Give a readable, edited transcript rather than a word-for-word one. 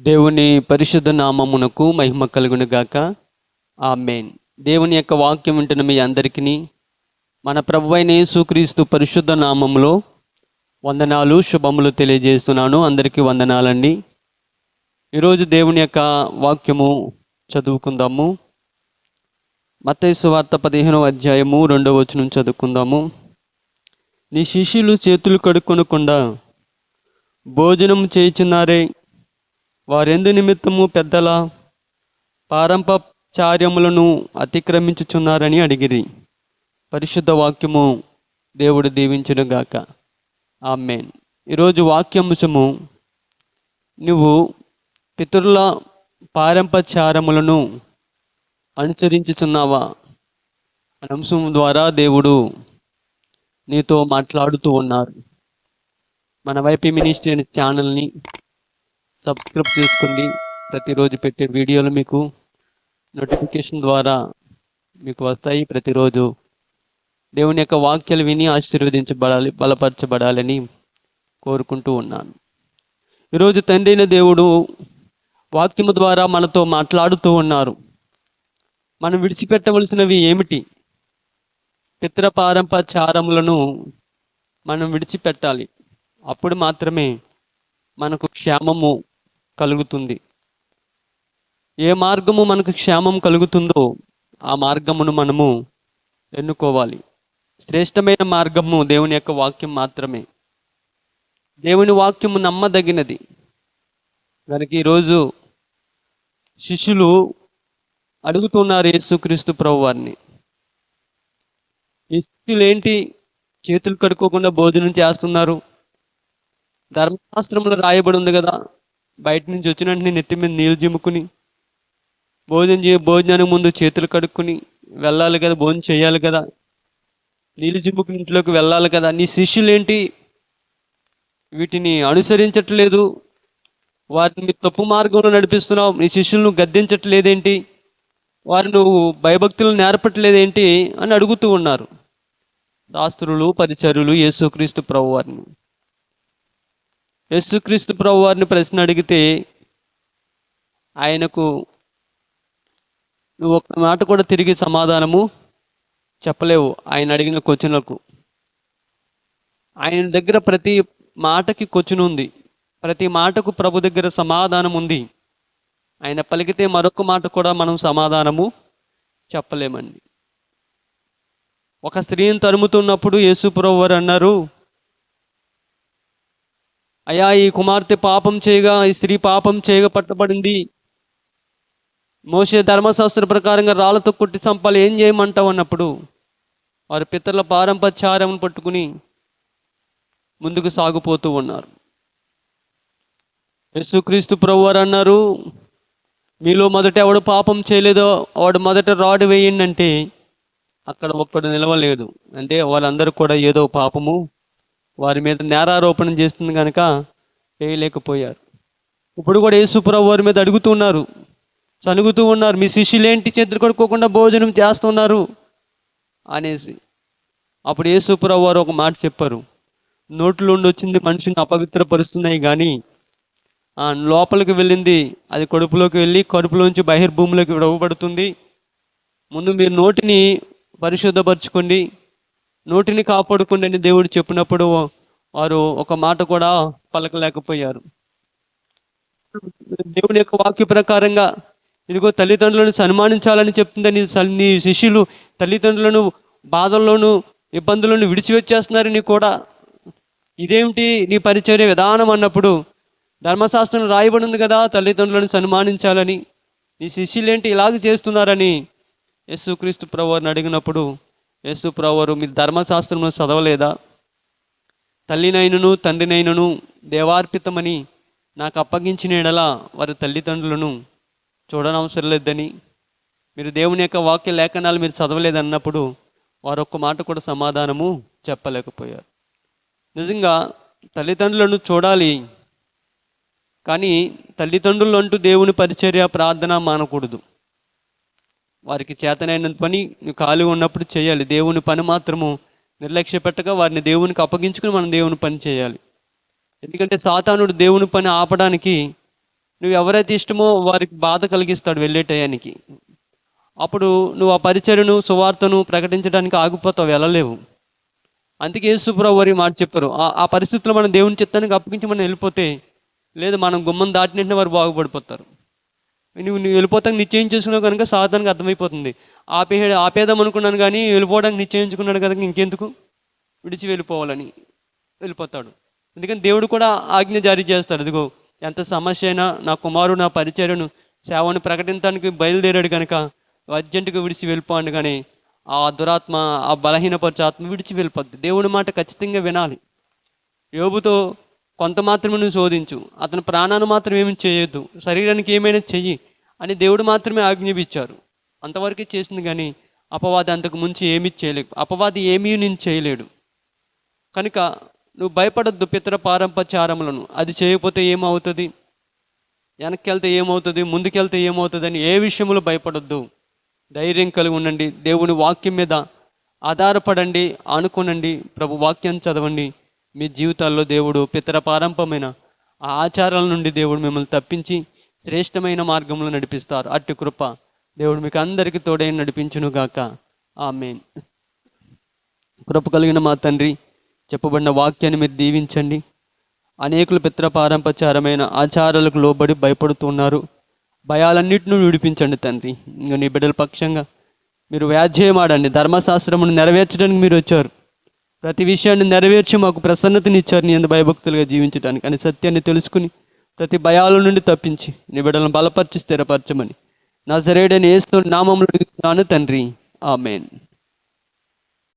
దేవుని పరిశుద్ధ నామమునకు మహిమ కలుగును గాక. ఆమేన్. దేవుని యొక్క వాక్యం వింటున్న మీ అందరికీ మన ప్రభువైన యేసుక్రీస్తు పరిశుద్ధ నామములో వందనాలు, శుభములు తెలియజేస్తున్నాను. అందరికీ వందనాలండి. ఈరోజు దేవుని యొక్క వాక్యము చదువుకుందాము. మత్తయి సువార్త 15వ అధ్యాయము 2వ వచనం చదువుకుందాము. నీ శిష్యులు చేతులు కడుక్కొనకుండా భోజనం చేయుచున్నారే, వారెందు నిమిత్తము పెద్దల పారంపచార్యములను అతిక్రమించుచున్నారని అడిగిరి. పరిశుద్ధ వాక్యము దేవుడు దీవించునుగాక. ఆమేన్. ఈరోజు వాక్యాంశము, నువ్వు పితరుల పారంపచారములను అనుసరించుచున్నావా అనే అంశం ద్వారా దేవుడు నీతో మాట్లాడుతూ ఉన్నారు. మన వైపీ మినిస్ట్రీ అనే ఛానల్ని సబ్స్క్రైబ్ చేసుకోండి. ప్రతిరోజు పెట్టే వీడియోలు మీకు నోటిఫికేషన్ ద్వారా మీకు వస్తాయి. ప్రతిరోజు దేవుని యొక్క వాక్యాలు విని ఆశీర్వదించబడాలి, బలపరచబడాలని కోరుకుంటూ ఉన్నాను. ఈరోజు తండ్రి అయిన దేవుడు వాక్యము ద్వారా మనతో మాట్లాడుతూ ఉన్నారు. మనం విడిచిపెట్టవలసినవి ఏమిటి? పితర పారంపచారములను మనం విడిచిపెట్టాలి. అప్పుడు మాత్రమే మనకు క్షేమము కలుగుతుంది. ఏ మార్గము మనకు క్షేమం కలుగుతుందో ఆ మార్గమును మనము ఎన్నుకోవాలి. శ్రేష్టమైన మార్గము దేవుని యొక్క వాక్యం మాత్రమే. దేవుని వాక్యము నమ్మదగినది. కనుక ఈరోజు శిష్యులు అడుగుతున్నారు యేసుక్రీస్తు ప్రభువారిని. ఈ శిష్యులు ఏంటి, చేతులు కడుక్కోకుండా భోజనం చేస్తున్నారు? ధర్మశాస్త్రంలో రాయబడి ఉంది కదా, బయట నుంచి వచ్చిన వెంటనే నెత్తి మీద నీళ్ళు జిమ్ముకుని భోజనానికి ముందు చేతులు కడుక్కుని వెళ్ళాలి కదా, భోజనం చేయాలి కదా, నీళ్ళు జిమ్ముకుని ఇంట్లోకి వెళ్ళాలి కదా. నీ శిష్యులు ఏంటి, వీటిని అనుసరించట్లేదు, వారిని తప్పు మార్గంలో నడిపిస్తున్నావు, నీ శిష్యులను గద్దించట్లేదేంటి, వారిని నువ్వు భయభక్తులు నేర్పట్లేదేంటి అని అడుగుతూ ఉన్నారు శాస్త్రులు, పరిచర్యులు యేసుక్రీస్తు ప్రభువారిని. యేసుక్రీస్తు ప్రభువారిని ప్రశ్న అడిగితే ఆయనకు నువ్వు ఒక్క మాట కూడా తిరిగి సమాధానము చెప్పలేవు. ఆయన అడిగిన క్వశ్చన్లకు ఆయన దగ్గర ప్రతి మాటకి క్వశ్చన్ ఉంది, ప్రతి మాటకు ప్రభు దగ్గర సమాధానం ఉంది. ఆయన పలికితే మరొక మాట కూడా మనం సమాధానము చెప్పలేమండి. ఒక స్త్రీని తరుముతున్నప్పుడు యేసు ప్రభువారు అన్నారు, అయ్యా, ఈ కుమార్తె పాపం చేయగా, ఈ స్త్రీ పాపం చేయగా పట్టబడింది. మోషే ధర్మశాస్త్ర ప్రకారంగా రాళ్లతో కొట్టి చంపాలి, ఏం చేయమంటావు అన్నప్పుడు వారి పితరుల పారంపచారం పట్టుకుని ముందుకు సాగిపోతూ ఉన్నారు. యేసుక్రీస్తు ప్రభువారు అన్నారు, మీలో మొదట ఎవడు పాపం చేయలేదో వాడు మొదట రాడు వేయండి అంటే అక్కడ ఒక్కడు నిలవలేదు. అంటే వాళ్ళందరూ కూడా ఏదో పాపము వారి మీద నేరారోపణ చేస్తుంది కనుక వేయలేకపోయారు. ఇప్పుడు కూడా యేసు ప్రభువు వారి మీద అడుగుతున్నారు, సనుగుతూ ఉన్నారు, మీ శిష్యులేంటి చేతులు కడుక్కోకుండా భోజనం చేస్తున్నారు అనేసి. అప్పుడు యేసు ప్రభువు వారు ఒక మాట చెప్పారు, నోట్లో నుండి వచ్చింది మనిషిని అపవిత్రపరుస్తున్నాయి, కానీ లోపలికి వెళ్ళింది అది కడుపులోకి వెళ్ళి కడుపులోంచి బహిర్భూమిలోకి విడవబడుతుంది. ముందు మీరు నోటిని పరిశుద్ధపరచుకోండి, నోటిని కాపాడుకోండి అని దేవుడు చెప్పినప్పుడు వారు ఒక మాట కూడా పలకలేకపోయారు. దేవుని యొక్క వాక్య ప్రకారంగా ఇదిగో తల్లిదండ్రులను సన్మానించాలని చెప్తుందని నీ శిష్యులు తల్లిదండ్రులను బాధల్లోనూ ఇబ్బందులను విడిచివచ్చేస్తున్నారని కూడా ఇదేమిటి నీ పరిచర్య విధానం అన్నప్పుడు ధర్మశాస్త్రం రాయబడి ఉంది కదా తల్లిదండ్రులను సన్మానించాలని, నీ శిష్యులేంటి ఇలాగ చేస్తున్నారని యేసుక్రీస్తు ప్రభువారిని అడిగినప్పుడు యేసు ప్రభువారు, మీరు ధర్మశాస్త్రంలో చదవలేదా? తల్లినైనను తండ్రినైనను దేవార్పితమని నాకు అప్పగించిన ఎడల వారి తల్లిదండ్రులను చూడనవసరం లేదని, మీరు దేవుని యొక్క వాక్య లేఖనాలు మీరు చదవలేదన్నప్పుడు వారు ఒక్క మాట కూడా సమాధానము చెప్పలేకపోయారు. నిజంగా తల్లిదండ్రులను చూడాలి, కానీ తల్లిదండ్రులు అంటూ దేవుని పరిచర్య ప్రార్థన మానకూడదు. వారికి చేతనైన పని నువ్వు ఖాళీ ఉన్నప్పుడు చేయాలి. దేవుని పని మాత్రము నిర్లక్ష్య పెట్టగా వారిని దేవునికి అప్పగించుకుని మనం దేవుని పని చేయాలి. ఎందుకంటే సాతానుడు దేవుని పని ఆపడానికి నువ్వు ఎవరైతే ఇష్టమో వారికి బాధ కలిగిస్తాడు వెళ్ళే టయానికి. అప్పుడు నువ్వు ఆ పరిచర్యను సువార్తను ప్రకటించడానికి ఆగిపోతావు, వెళ్ళలేవు. అందుకే యేసుప్రభువు వారు ఈ మాట చెప్పారు. ఆ పరిస్థితుల్లో మనం దేవుని చిత్తానికి అప్పగించి మనం వెళ్ళిపోతే, లేదు మనం గుమ్మం దాటినట్టే వారు బాగుపడిపోతారు. నువ్వు వెళ్ళిపోతానికి నిశ్చయం చేసుకున్నావు కనుక సాతానికి అర్థమైపోతుంది. ఆపేదాం అనుకున్నాను కానీ వెళ్ళిపోవడానికి నిశ్చయించుకున్నాడు కనుక ఇంకెందుకు, విడిచి వెళ్ళిపోవాలని వెళ్ళిపోతాడు. ఎందుకంటే దేవుడు కూడా ఆజ్ఞ జారీ చేస్తాడు. ఇదిగో ఎంత సమస్య అయినా నా కుమారుడు నా పరిచర్యను సేవను ప్రకటించడానికి బయలుదేరాడు కనుక అర్జెంటుగా విడిచి వెళ్ళిపోండి. కానీ ఆ దురాత్మ, ఆ బలహీనపరిచే ఆత్మ విడిచి వెళ్ళిపోద్ది. దేవుడి మాట ఖచ్చితంగా వినాలి. యోబుతో కొంత మాత్రమే నువ్వు శోధించు, అతని ప్రాణాన్ని మాత్రం ఏమి చేయొద్దు, శరీరానికి ఏమైనా చెయ్యి అని దేవుడు మాత్రమే ఆజ్ఞాపించారు. అంతవరకే చేసింది. కానీ అపవాది అంతకు ముంచి ఏమీ చేయలేడు. అపవాది ఏమీ నేను చేయలేడు. కనుక నువ్వు భయపడొద్దు పితర పారంపర్యారములను. అది చేయకపోతే ఏమవుతుంది, వెనక్కి వెళ్తే ఏమవుతుంది, ముందుకెళ్తే ఏమవుతుంది అని ఏ విషయంలో భయపడొద్దు. ధైర్యం కలిగి ఉండండి. దేవుని వాక్యం మీద ఆధారపడండి, ఆనుకోనండి. ప్రభు వాక్యం చదవండి. మీ జీవితాల్లో దేవుడు పితర పారంపమైన ఆ ఆచారాల నుండి దేవుడు మిమ్మల్ని తప్పించి శ్రేష్టమైన మార్గంలో నడిపిస్తారు. అట్టి కృప దేవుడు మీకు అందరికీ తోడై నడిపించునుగాక. ఆమేన్. కృప కలిగిన మా తండ్రి, చెప్పబడిన వాక్యాన్ని మీరు దీవించండి. అనేకులు పితర పారంపర్యారమైన ఆచారాలకు లోబడి భయపడుతున్నారు. భయాలన్నిటిని విడిపించండి తండ్రి. ఇంకా నీ బిడ్డల పక్షంగా మీరు వ్యాజ్యమాడండి. ధర్మశాస్త్రమును నెరవేర్చడానికి మీరు వచ్చారు. ప్రతి విషయాన్ని నెరవేర్చి మాకు ప్రసన్నతనిచ్చారు నీ యందు భయభక్తులుగా జీవించడానికి. అని సత్యాన్ని తెలుసుకుని ప్రతి భయాల నుండి తప్పించి నీ బిడ్డలను బలపరిచి స్థిరపరచమని నజరేయుడైన యేసు నామములో అడుగుతున్నాను తండ్రి. ఆమేన్.